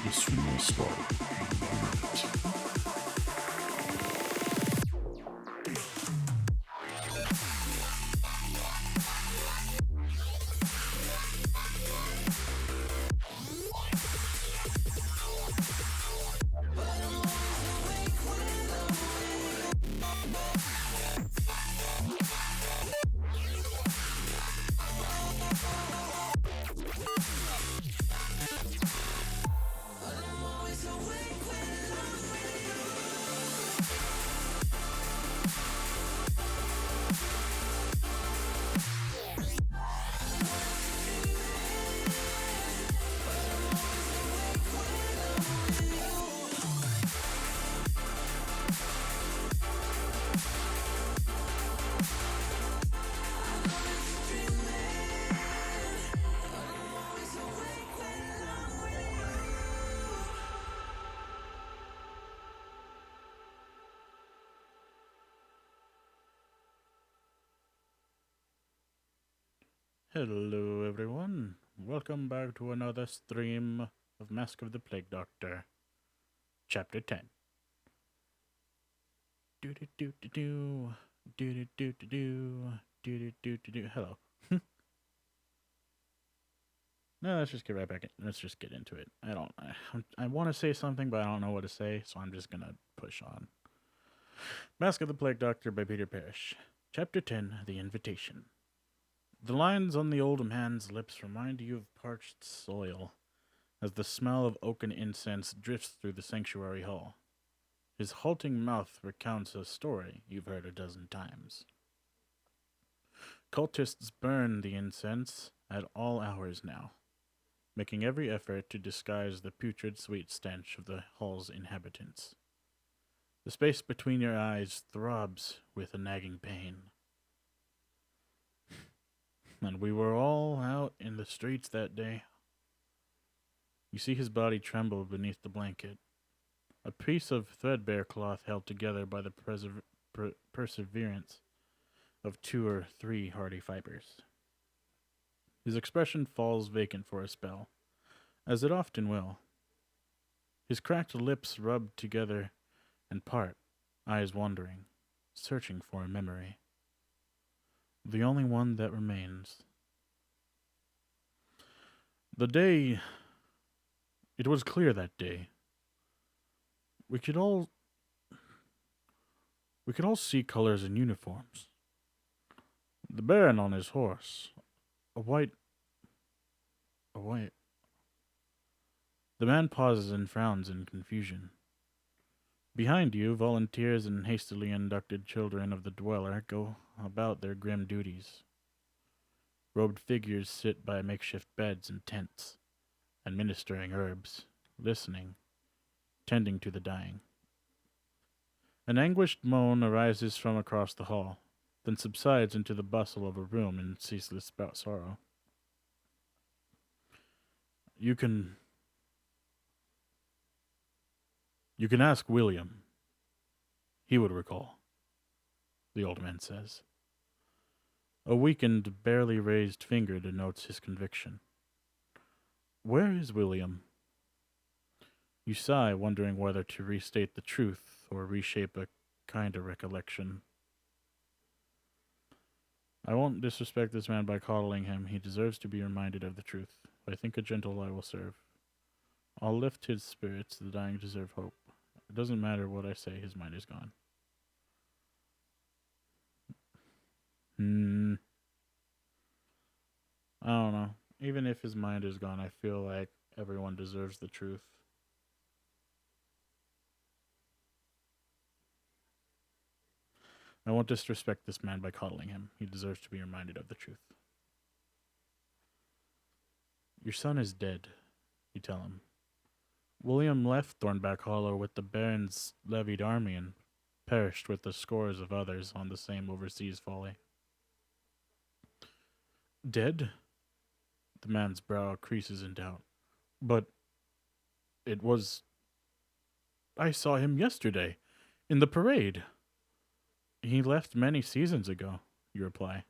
The stream will start. Hello, everyone. Welcome back to another stream of Mask of the Plague Doctor, Chapter 10. Do-do-do-do-do, do-do-do-do-do, do-do-do-do-do. Hello. No, let's just get right back in. Let's just get into it. I want to say something, but I don't know what to say, so I'm just gonna push on. Mask of the Plague Doctor by Peter Parrish. Chapter 10, The Invitation. The lines on the old man's lips remind you of parched soil, as the smell of oaken incense drifts through the sanctuary hall. His halting mouth recounts a story you've heard a dozen times. Cultists burn the incense at all hours now, making every effort to disguise the putrid sweet stench of the hall's inhabitants. The space between your eyes throbs with a nagging pain. And we were all out in the streets that day. You see his body tremble beneath the blanket, a piece of threadbare cloth held together by the perseverance of 2 or 3 hardy fibers. His expression falls vacant for a spell, as it often will. His cracked lips rub together and part, eyes wandering, searching for a memory. The only one that remains. It was clear that day. We could all see colors and uniforms. The Baron on his horse, a white. The man pauses and frowns in confusion. Behind you, volunteers and hastily inducted children of the Dweller go about their grim duties. Robed figures sit by makeshift beds and tents, administering herbs, listening, tending to the dying. An anguished moan arises from across the hall, then subsides into the bustle of a room in ceaseless sorrow. You can ask William. He would recall, the old man says. A weakened, barely raised finger denotes his conviction. Where is William? You sigh, wondering whether to restate the truth or reshape a kinder recollection. I won't disrespect this man by coddling him. He deserves to be reminded of the truth. I think a gentle lie will serve. I'll lift his spirits. The dying deserve hope. It doesn't matter what I say, his mind is gone. I don't know. Even if his mind is gone, I feel like everyone deserves the truth. I won't disrespect this man by coddling him. He deserves to be reminded of the truth. Your son is dead, you tell him. William left Thornback Hollow with the Baron's levied army and perished with the scores of others on the same overseas folly. Dead? The man's brow creases in doubt. But it was... I saw him yesterday, in the parade. He left many seasons ago, you reply.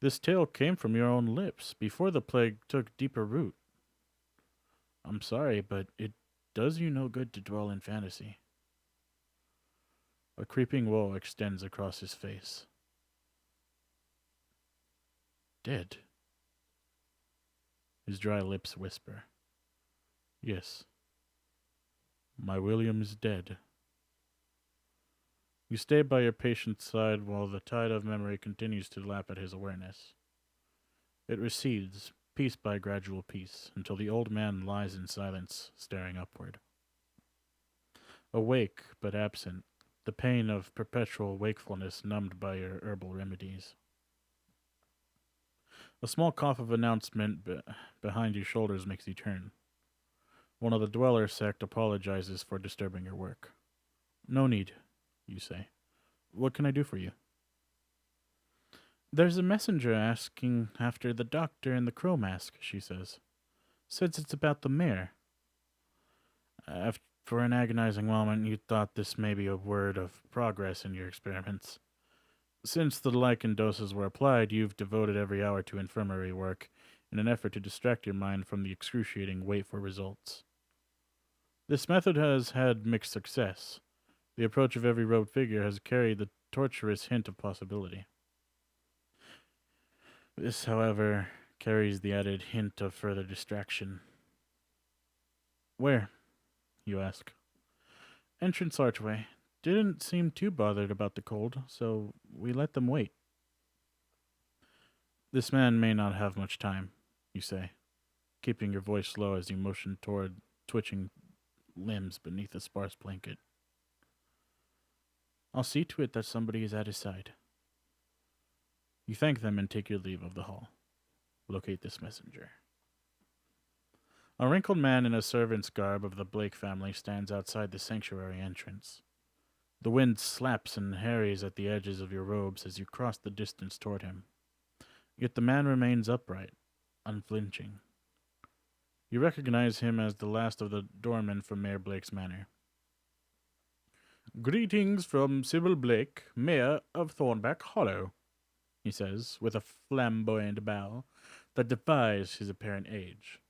This tale came from your own lips, before the plague took deeper root. I'm sorry, but it does you no good to dwell in fantasy. A creeping woe extends across his face. Dead? His dry lips whisper. Yes. My William is dead. You stay by your patient's side while the tide of memory continues to lap at his awareness. It recedes, piece by gradual piece, until the old man lies in silence, staring upward. Awake, but absent, the pain of perpetual wakefulness numbed by your herbal remedies. A small cough of announcement behind your shoulders makes you turn. One of the dweller sect apologizes for disturbing your work. No need, you say. What can I do for you? There's a messenger asking after the doctor in the crow mask, she says. Says it's about the mare. For an agonizing moment, you thought this may be a word of progress in your experiments. Since the lichen doses were applied, you've devoted every hour to infirmary work in an effort to distract your mind from the excruciating wait for results. This method has had mixed success. The approach of every robed figure has carried the tortuous hint of possibility. This, however, carries the added hint of further distraction. Where? You ask. Entrance archway. Didn't seem too bothered about the cold, so we let them wait. This man may not have much time, you say, keeping your voice low as you motion toward twitching limbs beneath a sparse blanket. I'll see to it that somebody is at his side. You thank them and take your leave of the hall. Locate this messenger. A wrinkled man in a servant's garb of the Blake family stands outside the sanctuary entrance. The wind slaps and harries at the edges of your robes as you cross the distance toward him. Yet the man remains upright, unflinching. You recognize him as the last of the doormen from Mayor Blake's manor. Greetings from Sybil Blake, Mayor of Thornback Hollow, he says, with a flamboyant bow that defies his apparent age.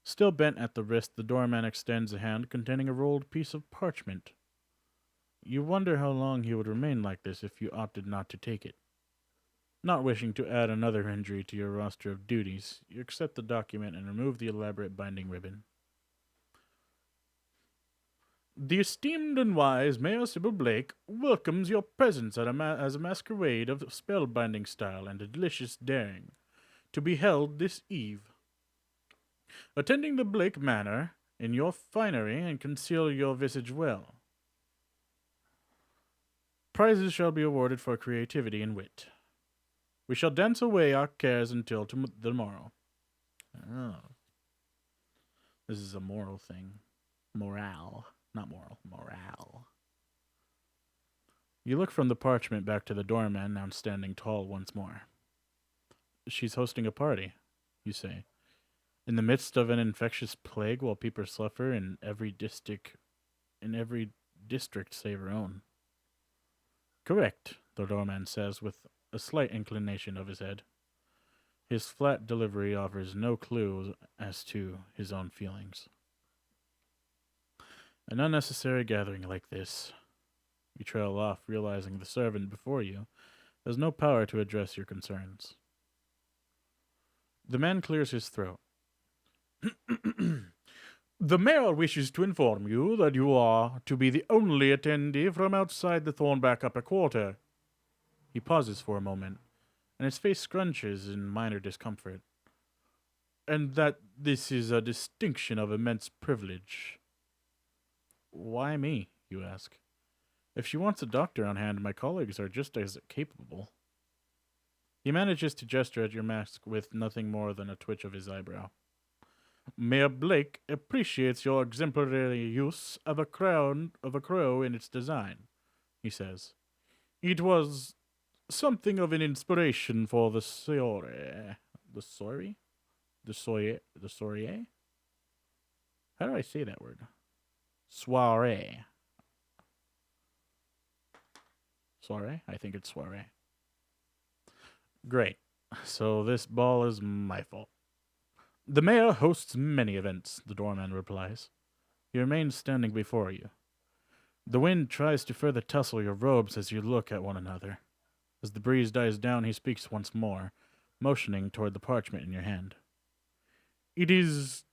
Still bent at the wrist, the doorman extends a hand containing a rolled piece of parchment. You wonder how long he would remain like this if you opted not to take it. Not wishing to add another injury to your roster of duties, you accept the document and remove the elaborate binding ribbon. The esteemed and wise Mayor Sybil Blake welcomes your presence at as a masquerade of spellbinding style and delicious daring, to be held this eve. Attending the Blake Manor in your finery and conceal your visage well. Prizes shall be awarded for creativity and wit. We shall dance away our cares until the morrow. Oh. This is a moral thing. Morale. Not moral. Morale. You look from the parchment back to the doorman, now standing tall once more. She's hosting a party, you say. In the midst of an infectious plague while people suffer in every district save her own. Correct, the doorman says with a slight inclination of his head. His flat delivery offers no clue as to his own feelings. An unnecessary gathering like this. You trail off, realizing the servant before you has no power to address your concerns. The man clears his throat. The mayor wishes to inform you that you are to be the only attendee from outside the Thornback Upper Quarter. He pauses for a moment, and his face scrunches in minor discomfort. And that this is a distinction of immense privilege. Why me, you ask? If she wants a doctor on hand, my colleagues are just as capable. He manages to gesture at your mask with nothing more than a twitch of his eyebrow. Mayor Blake appreciates your exemplary use of a crow in its design, he says. It was something of an inspiration for the soiree. The soiree? The soiree? How do I say that word? Soiree. Soiree? I think it's soiree. Great. So this ball is my fault. The mayor hosts many events, the doorman replies. He remains standing before you. The wind tries to further tussle your robes as you look at one another. As the breeze dies down, he speaks once more, motioning toward the parchment in your hand. It is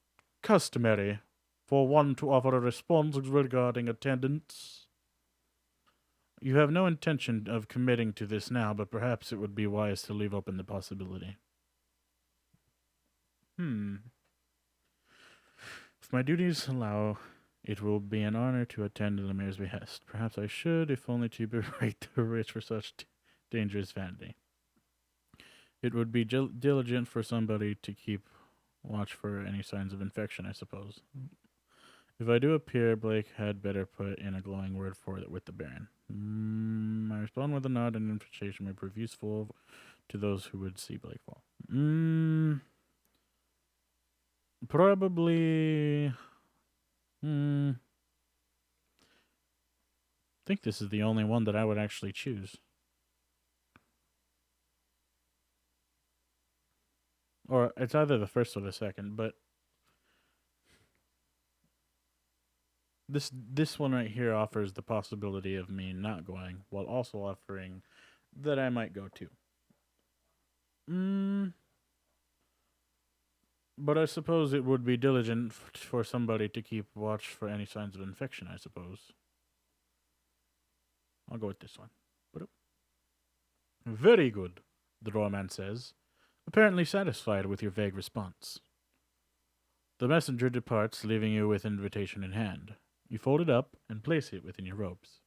customary for one to offer a response regarding attendance. You have no intention of committing to this now, but perhaps it would be wise to leave open the possibility. If my duties allow, it will be an honor to attend the mayor's behest. Perhaps I should, if only to berate the rich for such dangerous vanity. It would be diligent for somebody to keep watch for any signs of infection, I suppose. If I do appear, Blake had better put in a glowing word for it with the Baron. I respond with a nod, and invitation may prove useful to those who would see Blake fall. Probably. I think this is the only one that I would actually choose. Or it's either the first or the second, but this one right here offers the possibility of me not going, while also offering that I might go too. But I suppose it would be diligent for somebody to keep watch for any signs of infection, I suppose. I'll go with this one. Very good, the doorman says, apparently satisfied with your vague response. The messenger departs, leaving you with invitation in hand. You fold it up and place it within your robes.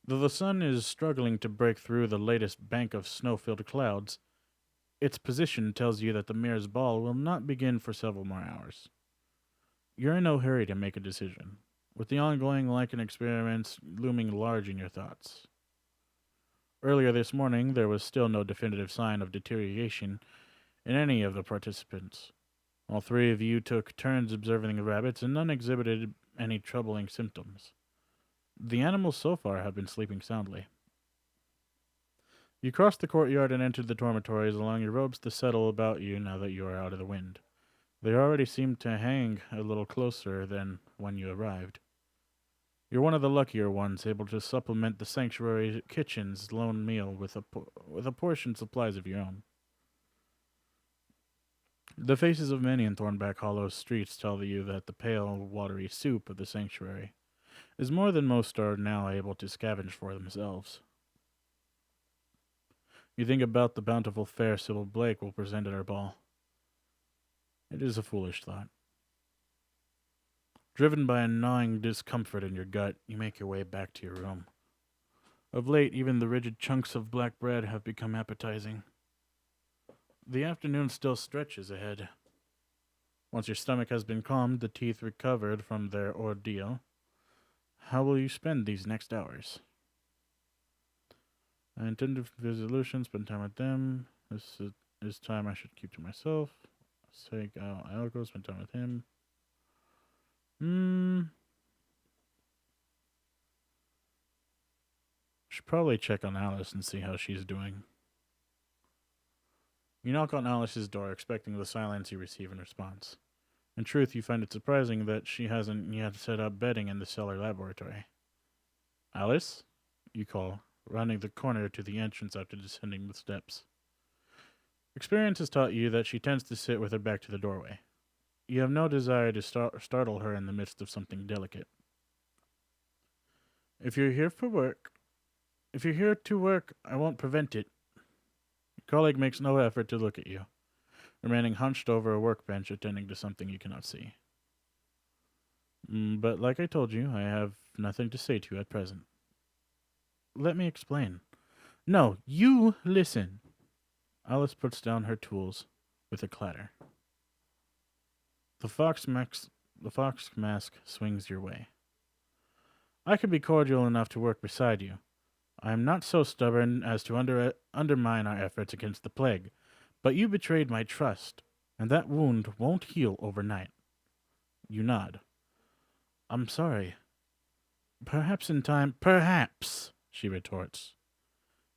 Though the sun is struggling to break through the latest bank of snow-filled clouds, its position tells you that the mayor's ball will not begin for several more hours. You're in no hurry to make a decision, with the ongoing Lycan experiments looming large in your thoughts. Earlier this morning, there was still no definitive sign of deterioration in any of the participants. All three of you took turns observing the rabbits, and none exhibited any troubling symptoms. The animals so far have been sleeping soundly. You crossed the courtyard and entered the dormitories, allowing your robes to settle about you now that you are out of the wind. They already seem to hang a little closer than when you arrived. You're one of the luckier ones, able to supplement the sanctuary kitchen's lone meal with a portion supplies of your own. The faces of many in Thornback Hollow's streets tell you that the pale, watery soup of the sanctuary is more than most are now able to scavenge for themselves. You think about the bountiful fare Sybil Blake will present at her ball. It is a foolish thought. Driven by a gnawing discomfort in your gut, you make your way back to your room. Of late, even the rigid chunks of black bread have become appetizing. The afternoon still stretches ahead. Once your stomach has been calmed, the teeth recovered from their ordeal. How will you spend these next hours? I intend to visit Lucian, spend time with them. This time I should keep to myself. Say I'll go spend time with him. Should probably check on Alice and see how she's doing. You knock on Alice's door, expecting the silence you receive in response. In truth, you find it surprising that she hasn't yet set up bedding in the cellar laboratory. Alice? You call, rounding the corner to the entrance after descending the steps. Experience has taught you that she tends to sit with her back to the doorway. You have no desire to startle her in the midst of something delicate. If you're here to work, I won't prevent it. Your colleague makes no effort to look at you, remaining hunched over a workbench attending to something you cannot see. But like I told you, I have nothing to say to you at present. Let me explain. No, you listen. Alice puts down her tools with a clatter. The fox mask swings your way. I can be cordial enough to work beside you. I am not so stubborn as to undermine our efforts against the plague, but you betrayed my trust, and that wound won't heal overnight. You nod. I'm sorry. Perhaps in time. Perhaps, she retorts.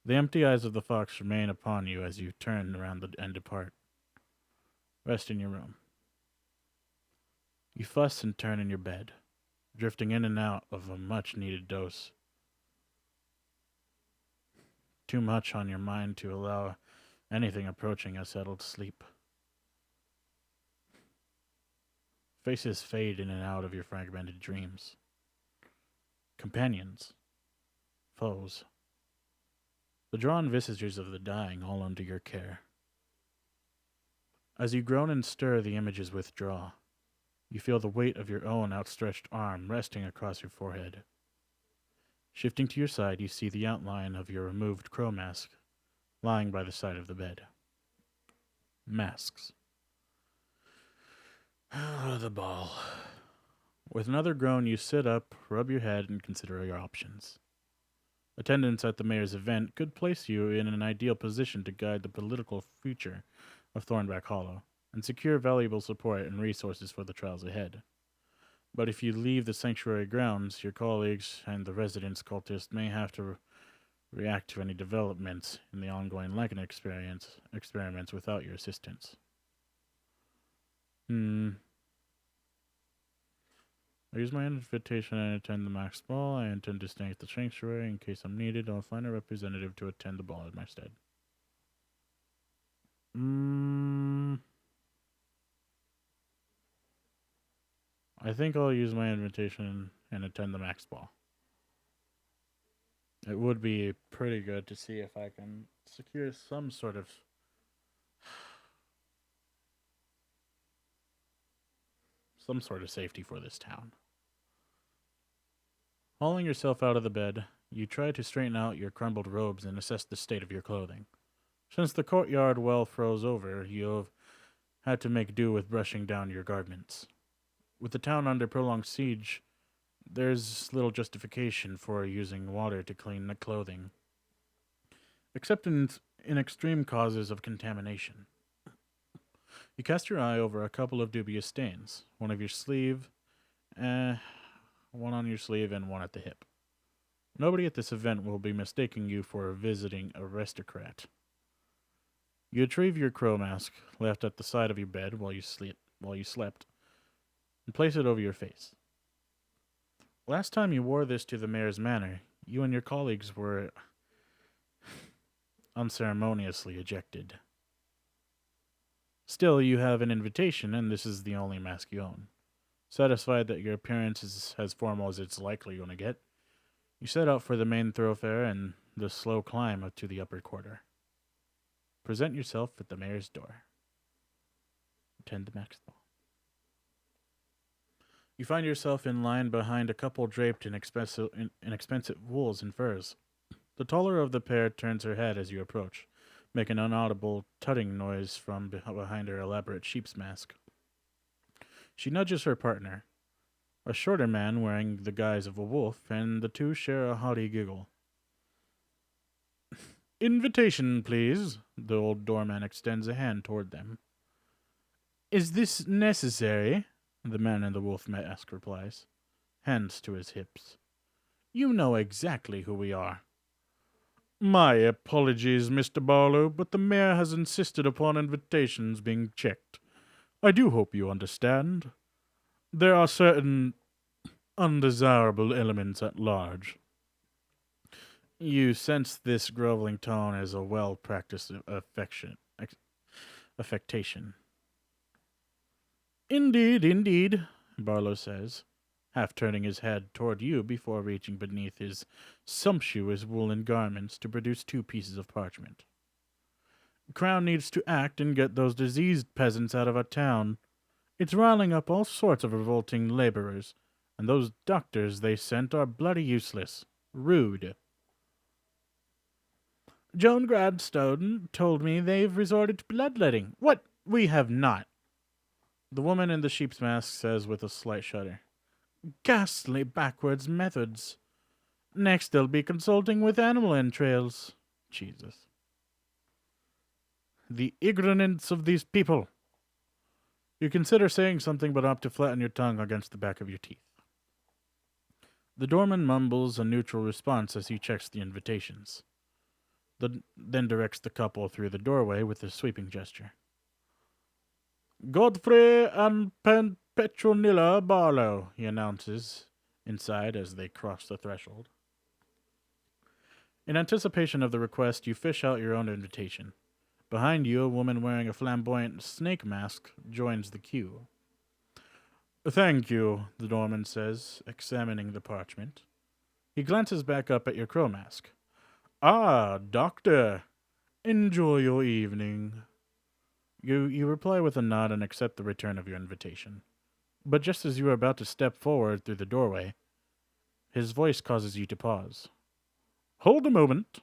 The empty eyes of the fox remain upon you as you turn around and depart. Rest in your room. You fuss and turn in your bed, drifting in and out of a much-needed dose. Too much on your mind to allow anything approaching a settled sleep. Faces fade in and out of your fragmented dreams. Companions. Foes. The drawn visages of the dying all under your care. As you groan and stir, the images withdraw. You feel the weight of your own outstretched arm resting across your forehead. Shifting to your side, you see the outline of your removed crow mask lying by the side of the bed. Masks. The ball. With another groan, you sit up, rub your head, and consider your options. Attendance at the mayor's event could place you in an ideal position to guide the political future of Thornback Hollow and secure valuable support and resources for the trials ahead. But if you leave the sanctuary grounds, your colleagues and the residents cultists may have to react to any developments in the ongoing Lycan experiments without your assistance. I use my invitation and attend the Max Ball. I intend to stay at the sanctuary in case I'm needed. I'll find a representative to attend the ball in my stead. I think I'll use my invitation and attend the Max Ball. It would be pretty good to see if I can secure some sort of safety for this town. Hauling yourself out of the bed, you try to straighten out your crumbled robes and assess the state of your clothing. Since the courtyard well froze over, you have had to make do with brushing down your garments. With the town under prolonged siege, there's little justification for using water to clean the clothing, except in extreme causes of contamination. You cast your eye over a couple of dubious stains, one on your sleeve and one at the hip. Nobody at this event will be mistaking you for a visiting aristocrat. You retrieve your crow mask, left at the side of your bed while you slept, and place it over your face. Last time you wore this to the mayor's manor, you and your colleagues were unceremoniously ejected. Still, you have an invitation, and this is the only mask you own. Satisfied that your appearance is as formal as it's likely going to get, you set out for the main thoroughfare and the slow climb up to the upper quarter. Present yourself at the mayor's door. Attend the Max Ball. You find yourself in line behind a couple draped in expensive wools and furs. The taller of the pair turns her head as you approach, making an inaudible tutting noise from behind her elaborate sheep's mask. She nudges her partner, a shorter man wearing the guise of a wolf, and the two share a hearty giggle. Invitation, please. The old doorman extends a hand toward them. Is this necessary? The man in the wolf mask replies, hands to his hips. You know exactly who we are. My apologies, Mr. Barlow, but the mayor has insisted upon invitations being checked. I do hope you understand. There are certain undesirable elements at large. You sense this groveling tone as a well-practiced affectation. Indeed, indeed, Barlow says, half turning his head toward you before reaching beneath his sumptuous woolen garments to produce two pieces of parchment. Crown needs to act and get those diseased peasants out of our town. It's riling up all sorts of revolting laborers, and those doctors they sent are bloody useless. Rude. Joan Gradstone told me they've resorted to bloodletting. What? We have not. The woman in the sheep's mask says with a slight shudder. Ghastly backwards methods. Next they'll be consulting with animal entrails. Jesus. The ignorance of these people. You consider saying something but opt to flatten your tongue against the back of your teeth. The doorman mumbles a neutral response as he checks the invitations. Then directs the couple through the doorway with a sweeping gesture. Godfrey and Petronilla Barlow, he announces inside as they cross the threshold. In anticipation of the request, you fish out your own invitation. Behind you, a woman wearing a flamboyant snake mask joins the queue. Thank you, the doorman says, examining the parchment. He glances back up at your crow mask. Ah, doctor. Enjoy your evening. You reply with a nod and accept the return of your invitation. But just as you are about to step forward through the doorway, his voice causes you to pause. Hold a moment.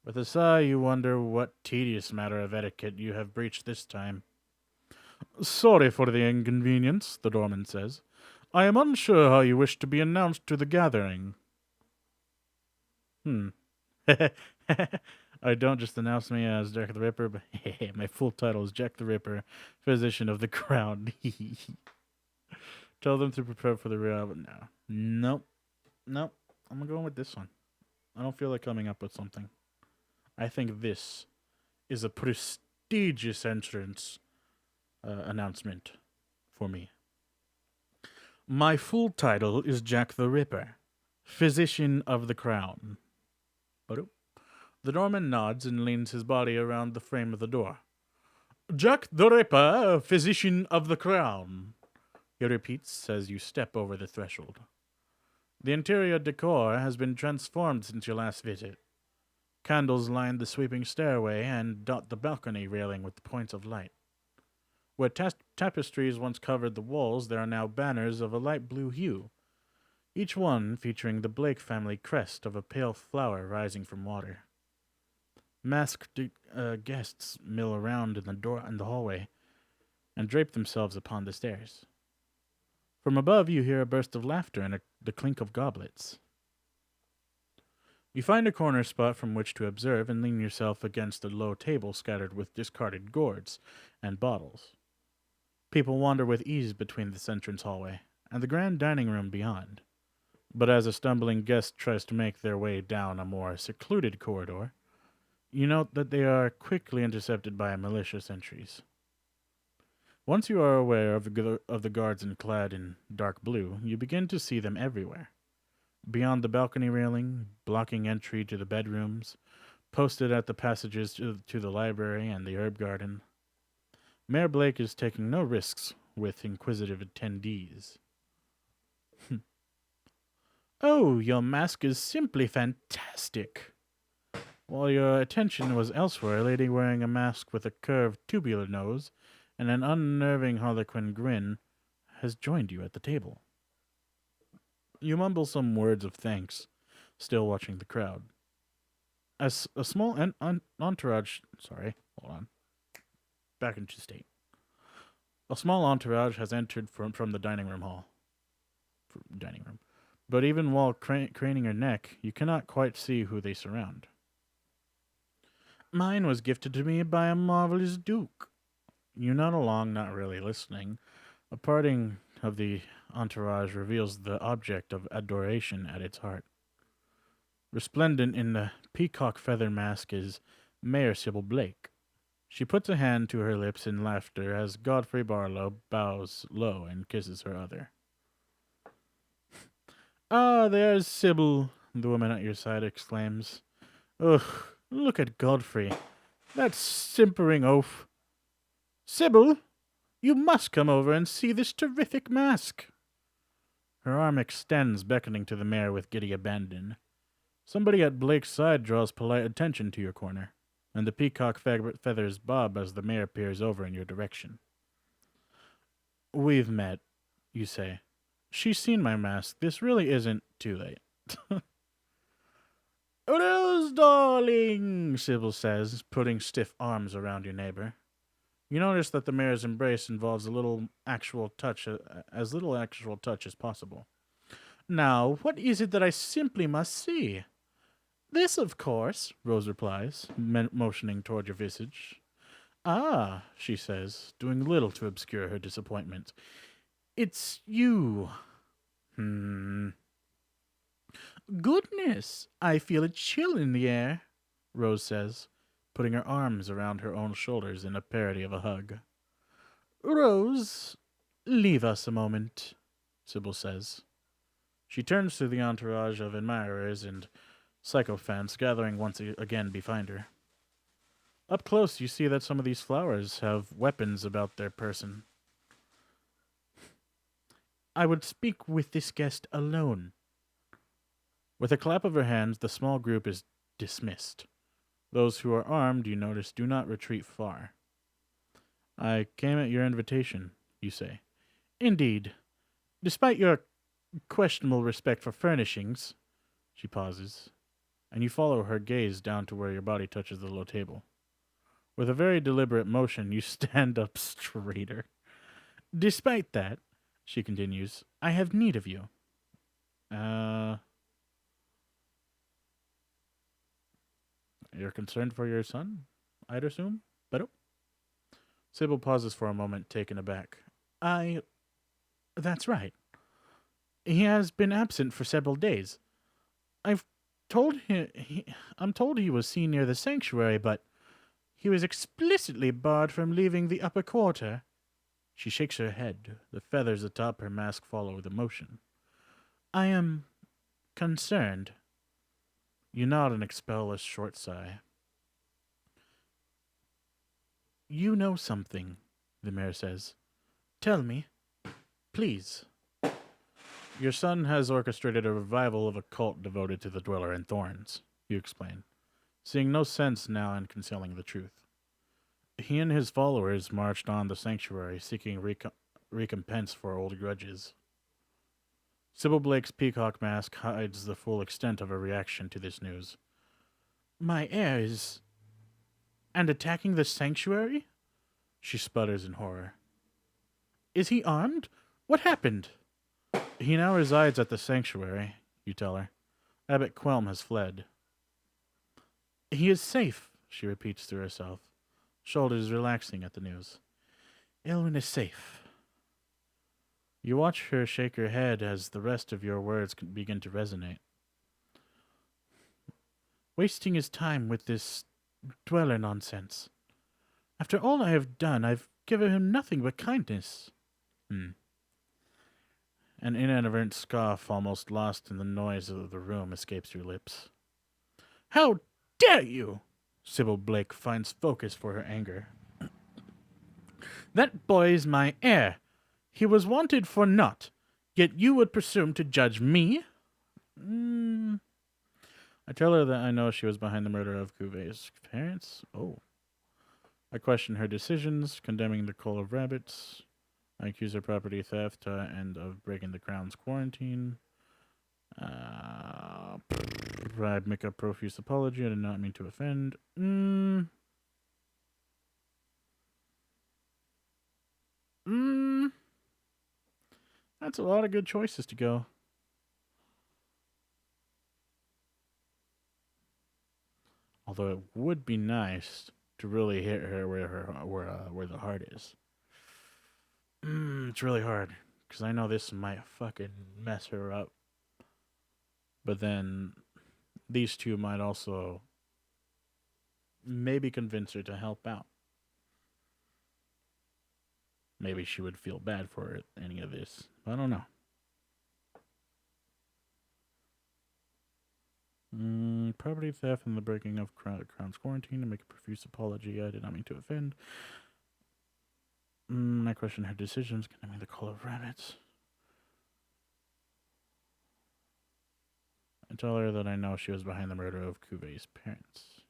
With a sigh, you wonder what tedious matter of etiquette you have breached this time. Sorry for the inconvenience, the doorman says. I am unsure how you wish to be announced to the gathering. I don't just announce me as Jack the Ripper, but my full title is Jack the Ripper, Physician of the Crown. Tell them to prepare for the real. No. Nope. I'm going with this one. I don't feel like coming up with something. I think this is a prestigious entrance announcement for me. My full title is Jack the Ripper, Physician of the Crown. The doorman nods and leans his body around the frame of the door. Jack the Ripper, Physician of the Crown, he repeats as you step over the threshold. The interior decor has been transformed since your last visit. Candles line the sweeping stairway and dot the balcony railing with points of light. Where tapestries once covered the walls, there are now banners of a light blue hue, each one featuring the Blake family crest of a pale flower rising from water. Masked guests mill around in the hallway and drape themselves upon the stairs. From above, you hear a burst of laughter and the clink of goblets. You find a corner spot from which to observe and lean yourself against a low table scattered with discarded gourds and bottles. People wander with ease between this entrance hallway and the grand dining room beyond. But as a stumbling guest tries to make their way down a more secluded corridor, you note that they are quickly intercepted by malicious entries. Once you are aware of the guards clad in dark blue, you begin to see them everywhere. Beyond the balcony railing, blocking entry to the bedrooms, posted at the passages to the library and the herb garden. Mayor Blake is taking no risks with inquisitive attendees. Oh, your mask is simply fantastic. While your attention was elsewhere, a lady wearing a mask with a curved tubular nose and an unnerving harlequin grin has joined you at the table. You mumble some words of thanks, still watching the crowd. As a small entourage... Sorry, hold on. Back into state. A small entourage has entered from the dining room hall. Dining room. But even while craning her neck, you cannot quite see who they surround. Mine was gifted to me by a marvelous duke. You nod along, not really listening. A parting of the entourage reveals the object of adoration at its heart. Resplendent in the peacock feather mask is Mayor Sybil Blake. She puts a hand to her lips in laughter as Godfrey Barlow bows low and kisses her other. Ah, there's Sybil, the woman at your side exclaims. Ugh, look at Godfrey. That simpering oaf. Sybil, you must come over and see this terrific mask. Her arm extends, beckoning to the mayor with giddy abandon. Somebody at Blake's side draws polite attention to your corner, and the peacock feathers bob as the mayor peers over in your direction. We've met, you say. She's seen my mask. This really isn't too late. Rose, darling, Sybil says, putting stiff arms around your neighbor. You notice that the mayor's embrace involves as little actual touch as possible. Now, what is it that I simply must see? This, of course, Rose replies, motioning toward your visage. Ah, she says, doing little to obscure her disappointment. It's you. Goodness, I feel a chill in the air, Rose says, putting her arms around her own shoulders in a parody of a hug. Rose, leave us a moment, Sybil says. She turns to the entourage of admirers and sycophants gathering once again behind her. Up close, you see that some of these flowers have weapons about their person. I would speak with this guest alone. With a clap of her hands, the small group is dismissed. Those who are armed, you notice, do not retreat far. I came at your invitation, you say. Indeed. Despite your questionable respect for furnishings, she pauses, and you follow her gaze down to where your body touches the low table. With a very deliberate motion, you stand up straighter. Despite that, she continues, I have need of you. You're concerned for your son, I'd assume? Pero? Sybil pauses for a moment, taken aback. That's right. He has been absent for several days. I'm told he was seen near the sanctuary, but he was explicitly barred from leaving the upper quarter. She shakes her head. The feathers atop her mask follow the motion. I am concerned. You nod and expel a short sigh. You know something, the mayor says. Tell me, please. Your son has orchestrated a revival of a cult devoted to the Dweller in Thorns, you explain, seeing no sense now in concealing the truth. He and his followers marched on the sanctuary, seeking recompense for old grudges. Sybil Blake's peacock mask hides the full extent of her reaction to this news. My heir is... and attacking the sanctuary? She sputters in horror. Is he armed? What happened? He now resides at the sanctuary, you tell her. Abbot Quelm has fled. He is safe, she repeats to herself, shoulders relaxing at the news. Elwyn is safe. You watch her shake her head as the rest of your words begin to resonate. Wasting his time with this dweller nonsense. After all I have done, I've given him nothing but kindness. An inadvertent scoff, almost lost in the noise of the room, escapes your lips. How dare you! Sybil Blake finds focus for her anger. That boy is my heir. He was wanted for naught, yet you would presume to judge me? I tell her that I know she was behind the murder of Cuvier's parents. Oh. I question her decisions, condemning the cull of rabbits. I accuse her of property theft and of breaking the crown's quarantine. I make a profuse apology. I did not mean to offend. That's a lot of good choices to go. Although it would be nice to really hit her where the heart is. It's really hard because I know this might fucking mess her up. But then these two might also maybe convince her to help out. Maybe she would feel bad for any of this. I don't know. Property theft and the breaking of Crown's quarantine to make a profuse apology. I did not mean to offend. I question her decisions. Can I mean the call of rabbits? I tell her that I know she was behind the murder of Cuvier's parents.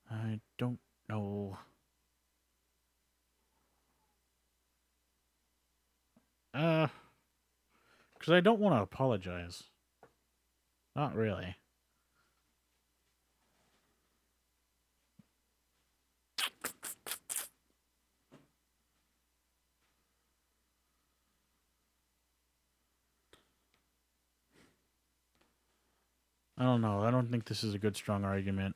I don't know. Because I don't want to apologize. Not really. I don't know. I don't think this is a good, strong argument.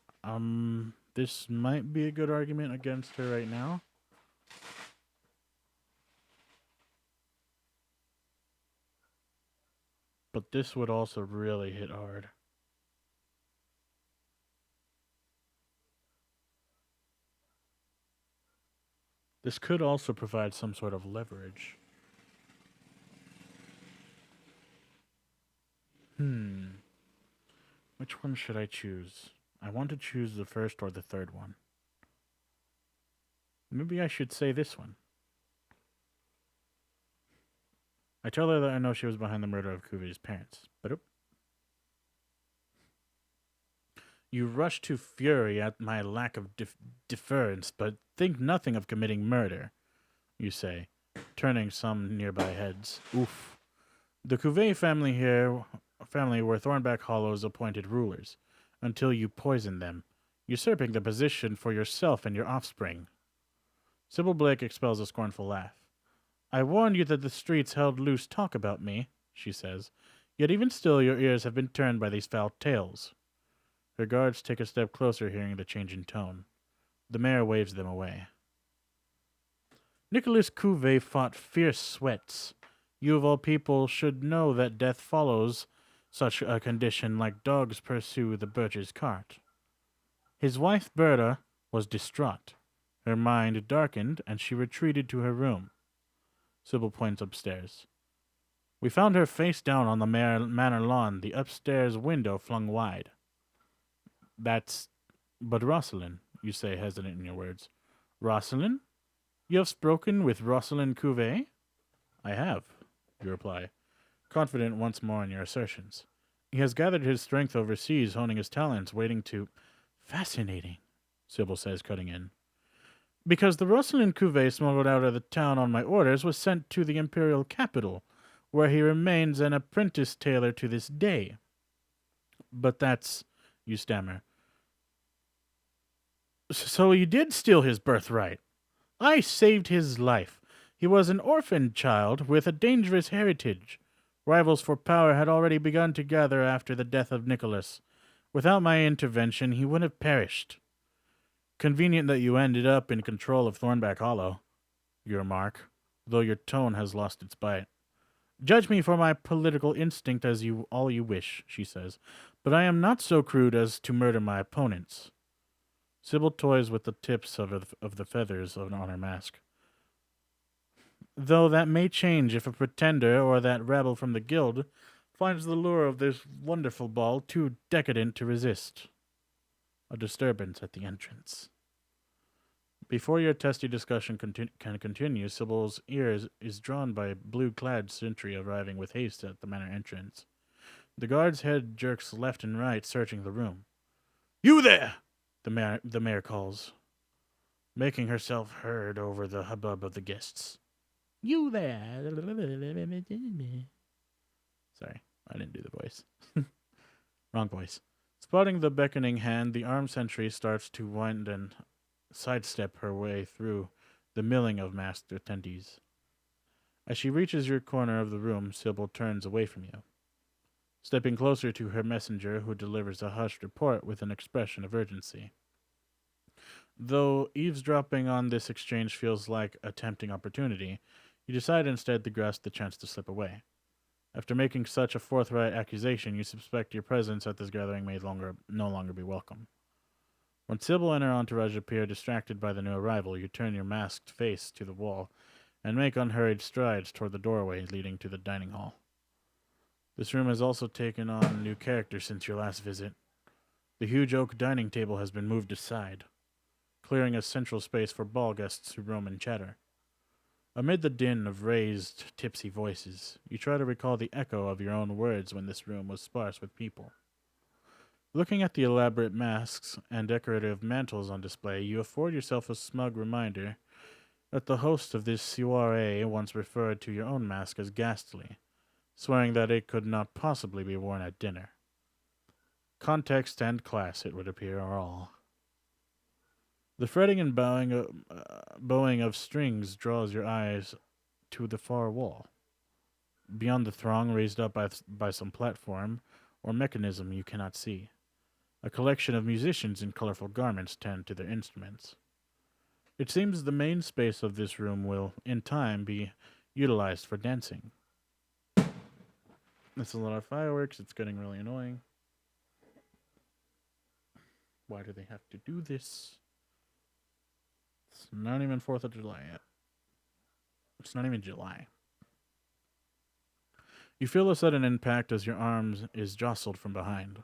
This might be a good argument against her right now. But this would also really hit hard. This could also provide some sort of leverage. Which one should I choose? I want to choose the first or the third one. Maybe I should say this one. I tell her that I know she was behind the murder of Cuvier's parents. But you rush to fury at my lack of deference, but think nothing of committing murder, you say, turning some nearby heads. Oof. The Cuvier family were Thornback Hollow's appointed rulers, until you poisoned them, usurping the position for yourself and your offspring. Sybil Blake expels a scornful laugh. I warned you that the streets held loose talk about me, she says, yet even still your ears have been turned by these foul tales. Her guards take a step closer, hearing the change in tone. The mayor waves them away. Nicholas Cuvier fought fierce sweats. You of all people should know that death follows such a condition like dogs pursue the butcher's cart. His wife Berta was distraught. Her mind darkened, and she retreated to her room. Sybil points upstairs. We found her face down on the manor lawn, the upstairs window flung wide. But Rosalind, you say, hesitant in your words. Rosalind? You have spoken with Rosalind Cuvier? I have, you reply, confident once more in your assertions. He has gathered his strength overseas, honing his talents, waiting to... Fascinating, Sybil says, cutting in. Because the Rosalind Cuvier smuggled out of the town on my orders was sent to the imperial capital, where he remains an apprentice tailor to this day. But that's... you stammer. So you did steal his birthright. I saved his life. He was an orphan child with a dangerous heritage. Rivals for power had already begun to gather after the death of Nicholas. Without my intervention, he would have perished. Convenient that you ended up in control of Thornback Hollow, you remark, though your tone has lost its bite. Judge me for my political instinct as all you wish, she says, but I am not so crude as to murder my opponents. Sybil toys with the tips of the feathers on her mask. Though that may change if a pretender or that rabble from the guild finds the lure of this wonderful ball too decadent to resist. A disturbance at the entrance. Before your testy discussion can continue, Sybil's ear is drawn by a blue-clad sentry arriving with haste at the manor entrance. The guard's head jerks left and right, searching the room. You there! The mayor calls, making herself heard over the hubbub of the guests. You there! Sorry, I didn't do the voice. Wrong voice. Spotting the beckoning hand, the armed sentry starts to wind and sidestep her way through the milling of masked attendees. As she reaches your corner of the room, Sybil turns away from you, stepping closer to her messenger, who delivers a hushed report with an expression of urgency. Though eavesdropping on this exchange feels like a tempting opportunity, you decide instead to grasp the chance to slip away. After making such a forthright accusation, you suspect your presence at this gathering may no longer be welcome. When Sybil and her entourage appear distracted by the new arrival, you turn your masked face to the wall and make unhurried strides toward the doorway leading to the dining hall. This room has also taken on a new character since your last visit. The huge oak dining table has been moved aside, clearing a central space for ball guests who roam and chatter. Amid the din of raised, tipsy voices, you try to recall the echo of your own words when this room was sparse with people. Looking at the elaborate masks and decorative mantels on display, you afford yourself a smug reminder that the host of this soiree once referred to your own mask as ghastly, swearing that it could not possibly be worn at dinner. Context and class, it would appear, are all. The fretting and bowing of strings draws your eyes to the far wall. Beyond the throng raised up by some platform or mechanism you cannot see, a collection of musicians in colorful garments tend to their instruments. It seems the main space of this room will, in time, be utilized for dancing. That's a lot of fireworks. It's getting really annoying. Why do they have to do this? It's not even 4th of July yet. It's not even July. You feel a sudden impact as your arm is jostled from behind.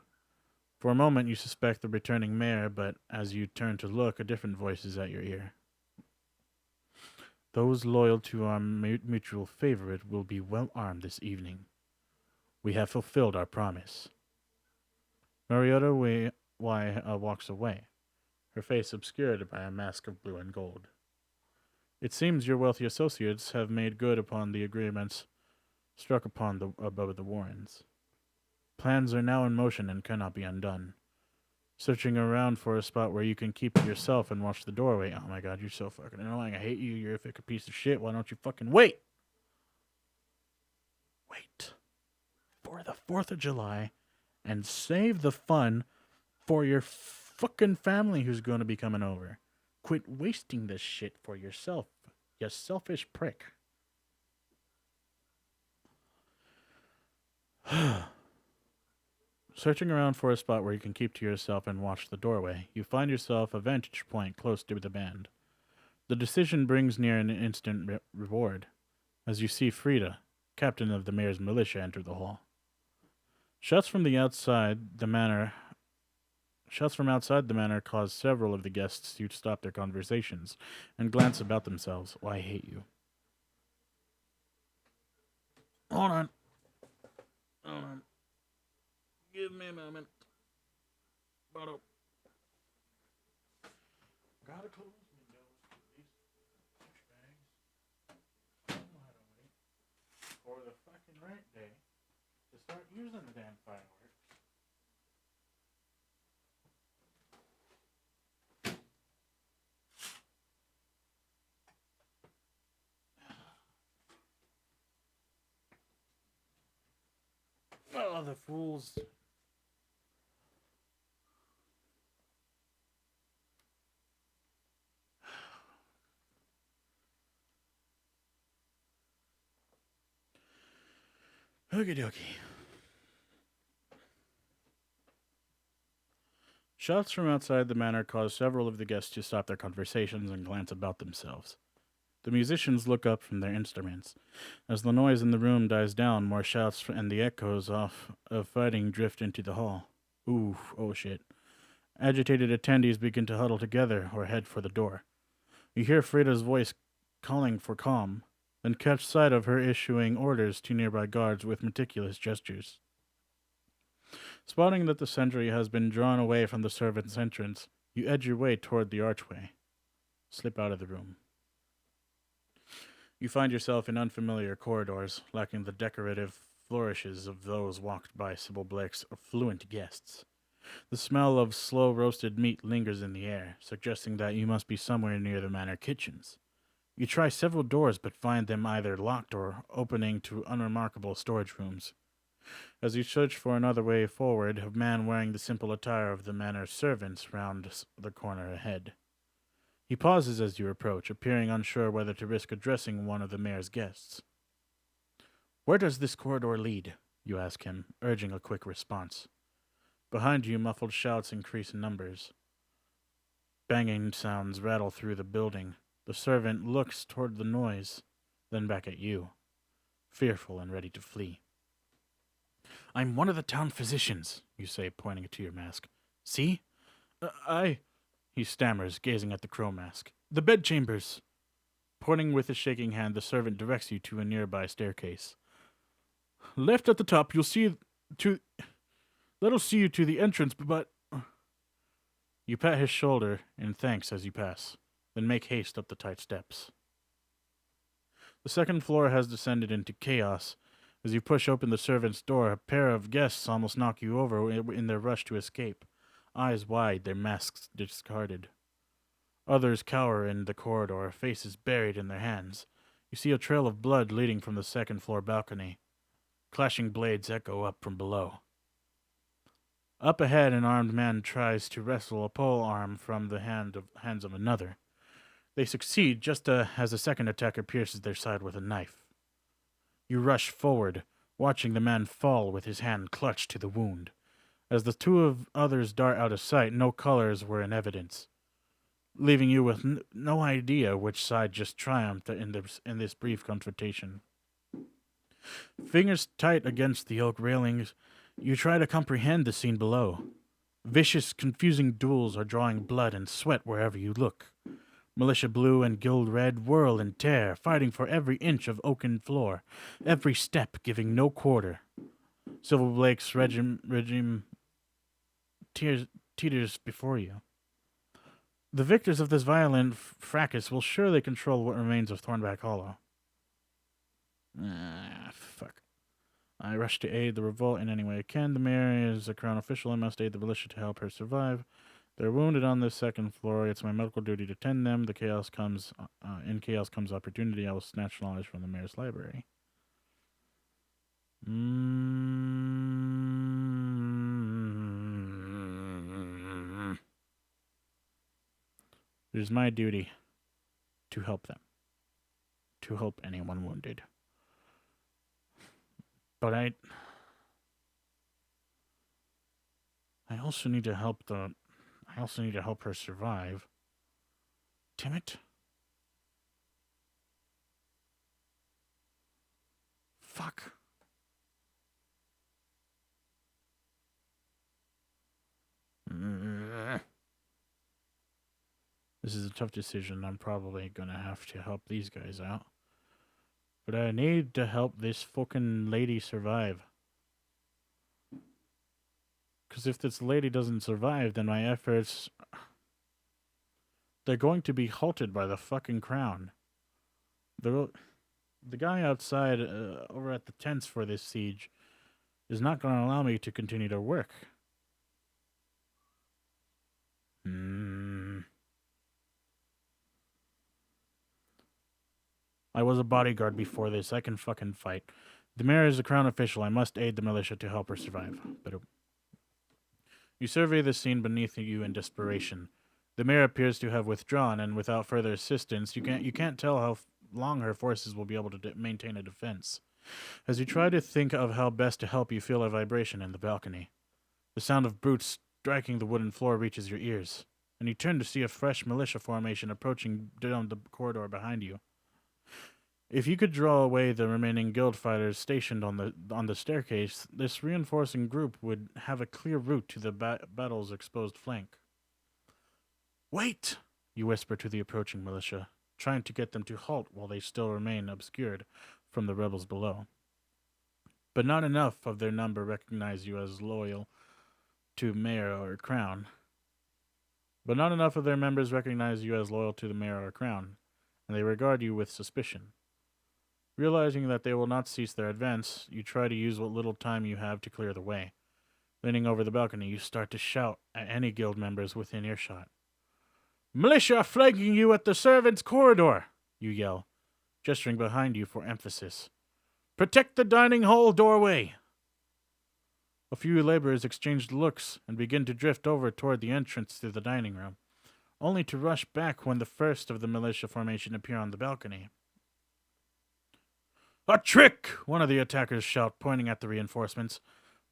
For a moment, you suspect the returning mayor, but as you turn to look, a different voice is at your ear. Those loyal to our mutual favorite will be well armed this evening. We have fulfilled our promise. Mariota walks away, her face obscured by a mask of blue and gold. It seems your wealthy associates have made good upon the agreements struck upon above the Warrens. Plans are now in motion and cannot be undone. Searching around for a spot where you can keep to yourself and watch the doorway. Oh my god, you're so fucking annoying. I hate you. You're a fucking piece of shit. Why don't you fucking wait? Wait for the 4th of July and save the fun for your fucking family who's going to be coming over. Quit wasting this shit for yourself, you selfish prick. Searching around for a spot where you can keep to yourself and watch the doorway, you find yourself a vantage point close to the band. The decision brings near an instant reward, as you see Frida, captain of the mayor's militia, enter the hall. Shots from outside the manor cause several of the guests to stop their conversations and glance about themselves. Why, I hate you. Hold on. Give me a moment. Gotta close windows for these douchebags. For the fucking right day to start using the damn fireworks. Oh, the fools. Okie dokie. Shots from outside the manor cause several of the guests to stop their conversations and glance about themselves. The musicians look up from their instruments. As the noise in the room dies down, more shouts and the echoes of fighting drift into the hall. Ooh, oh shit. Agitated attendees begin to huddle together or head for the door. You hear Frida's voice calling for calm, then catch sight of her issuing orders to nearby guards with meticulous gestures. Spotting that the sentry has been drawn away from the servants' entrance, you edge your way toward the archway. Slip out of the room. You find yourself in unfamiliar corridors, lacking the decorative flourishes of those walked by Sybil Blake's affluent guests. The smell of slow roasted meat lingers in the air, suggesting that you must be somewhere near the manor kitchens. You try several doors but find them either locked or opening to unremarkable storage rooms. As you search for another way forward, a man wearing the simple attire of the manor's servants rounds the corner ahead. He pauses as you approach, appearing unsure whether to risk addressing one of the mayor's guests. "Where does this corridor lead?" you ask him, urging a quick response. Behind you, muffled shouts increase in numbers. Banging sounds rattle through the building. The servant looks toward the noise, then back at you, fearful and ready to flee. "I'm one of the town physicians," you say, pointing to your mask. "See?" I... he stammers, gazing at the crow mask. "The bedchambers." Pointing with a shaking hand, the servant directs you to a nearby staircase. "Left at the top, you'll see to... that'll see you to the entrance, but..." You pat his shoulder in thanks as you pass, then make haste up the tight steps. The second floor has descended into chaos. As you push open the servant's door, a pair of guests almost knock you over in their rush to escape, eyes wide, their masks discarded. Others cower in the corridor, faces buried in their hands. You see a trail of blood leading from the second floor balcony. Clashing blades echo up from below. Up ahead, an armed man tries to wrestle a pole arm from the hands of another. They succeed just as a second attacker pierces their side with a knife. You rush forward, watching the man fall with his hand clutched to the wound. As the others dart out of sight, no colors were in evidence, leaving you with no idea which side just triumphed in this brief confrontation. Fingers tight against the oak railings, you try to comprehend the scene below. Vicious, confusing duels are drawing blood and sweat wherever you look. Militia blue and guild red whirl and tear, fighting for every inch of oaken floor, every step giving no quarter. Silver Blake's regime teeters before you. The victors of this violent fracas will surely control what remains of Thornback Hollow. Fuck. I rush to aid the revolt in any way I can. The mayor is a crown official. I must aid the militia to help her survive. They're wounded on the second floor. It's my medical duty to tend them. In chaos comes opportunity. I will snatch knowledge from the mayor's library. It is my duty to help them. To help anyone wounded. But I also need to help her survive. Damn it. Fuck. This is a tough decision. I'm probably gonna have to help these guys out. But I need to help this fucking lady survive. Because if this lady doesn't survive, then my efforts... they're going to be halted by the fucking crown. The guy outside, over at the tents for this siege, is not going to allow me to continue to work. I was a bodyguard before this. I can fucking fight. The mayor is a crown official. I must aid the militia to help her survive. But you survey the scene beneath you in desperation. The mayor appears to have withdrawn, and without further assistance, you can't tell how long her forces will be able to maintain a defense. As you try to think of how best to help, you feel a vibration in the balcony. The sound of brutes striking the wooden floor reaches your ears, and you turn to see a fresh militia formation approaching down the corridor behind you. If you could draw away the remaining guild fighters stationed on the staircase, this reinforcing group would have a clear route to the battle's exposed flank. "Wait!" you whisper to the approaching militia, trying to get them to halt while they still remain obscured from the rebels below. But not enough of their number recognize you as loyal to mayor or crown. And they regard you with suspicion. Realizing that they will not cease their advance, you try to use what little time you have to clear the way. Leaning over the balcony, you start to shout at any guild members within earshot. Militia are flanking you at the servants' corridor, you yell, gesturing behind you for emphasis. Protect the dining hall doorway. A few laborers exchange looks and begin to drift over toward the entrance to the dining room, only to rush back when the first of the militia formation appear on the balcony. A trick! One of the attackers shout, pointing at the reinforcements.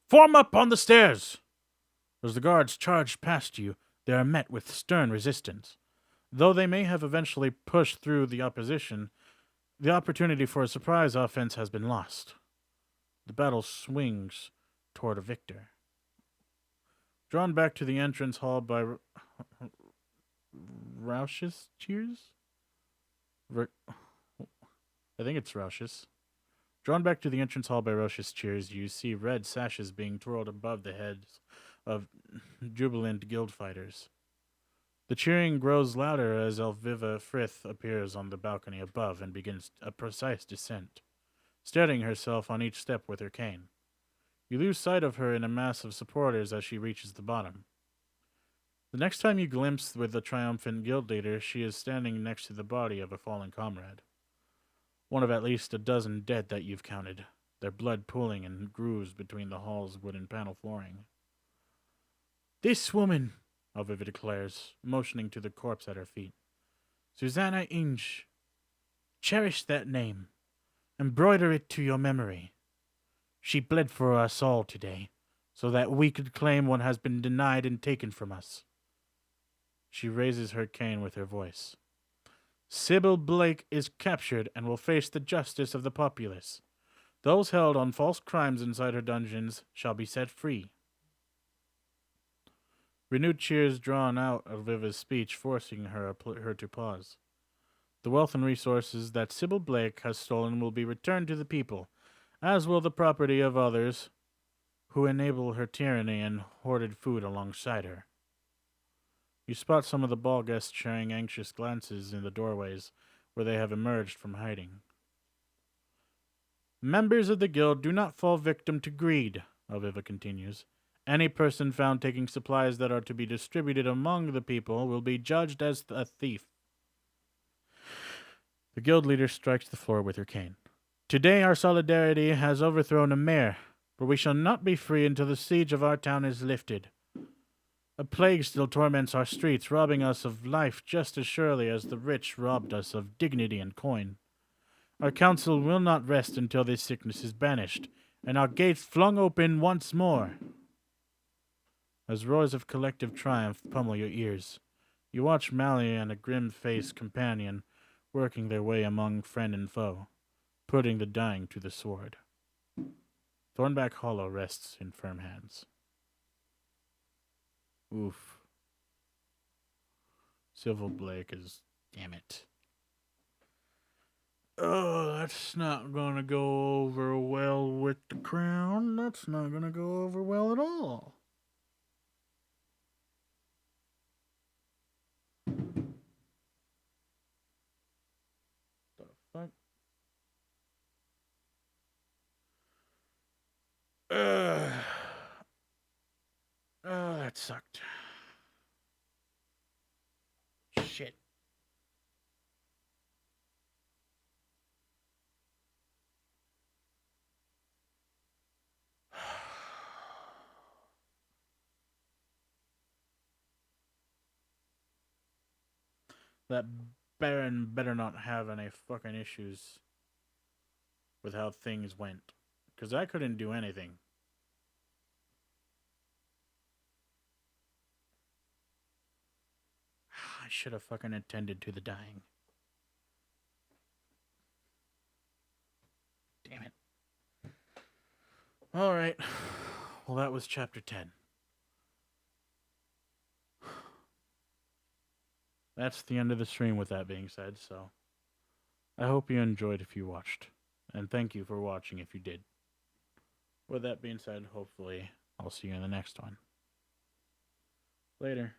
Form up on the stairs! As the guards charge past you, they are met with stern resistance. Though they may have eventually pushed through the opposition, the opportunity for a surprise offense has been lost. The battle swings toward a victor. Drawn back to the entrance hall by Roush's cheers? I think it's Roush's. Drawn back to the entrance hall by Roush's cheers, you see red sashes being twirled above the heads of jubilant guild fighters. The cheering grows louder as Elviva Frith appears on the balcony above and begins a precise descent, steadying herself on each step with her cane. You lose sight of her in a mass of supporters as she reaches the bottom. The next time you glimpse with the triumphant guild leader, she is standing next to the body of a fallen comrade. One of at least a dozen dead that you've counted, their blood pooling in grooves between the hall's wooden panel flooring. This woman, Elviva declares, motioning to the corpse at her feet. Susanna Inge. Cherish that name. Embroider it to your memory. She bled for us all today, so that we could claim what has been denied and taken from us. She raises her cane with her voice. Sybil Blake is captured and will face the justice of the populace. Those held on false crimes inside her dungeons shall be set free. Renewed cheers drawn out of Viva's speech, forcing her to pause. The wealth and resources that Sybil Blake has stolen will be returned to the people, as will the property of others who enable her tyranny and hoarded food alongside her. You spot some of the ball guests sharing anxious glances in the doorways where they have emerged from hiding. Members of the guild do not fall victim to greed, Elviva continues. Any person found taking supplies that are to be distributed among the people will be judged as a thief. The guild leader strikes the floor with her cane. Today our solidarity has overthrown a mayor, but we shall not be free until the siege of our town is lifted. A plague still torments our streets, robbing us of life just as surely as the rich robbed us of dignity and coin. Our council will not rest until this sickness is banished, and our gates flung open once more. As roars of collective triumph pummel your ears, you watch Mally and a grim-faced companion working their way among friend and foe, putting the dying to the sword. Thornback Hollow rests in firm hands. Oof. Sybil Blake is... Damn it. Oh, that's not gonna go over well with the crown. That's not gonna go over well at all. The fuck? Oh, that sucked. Shit. That Baron better not have any fucking issues with how things went. Because I couldn't do anything. I should have fucking attended to the dying. Damn it. Alright. Well, that was chapter 10. That's the end of the stream with that being said, so I hope you enjoyed if you watched. And thank you for watching if you did. With that being said, hopefully I'll see you in the next one. Later.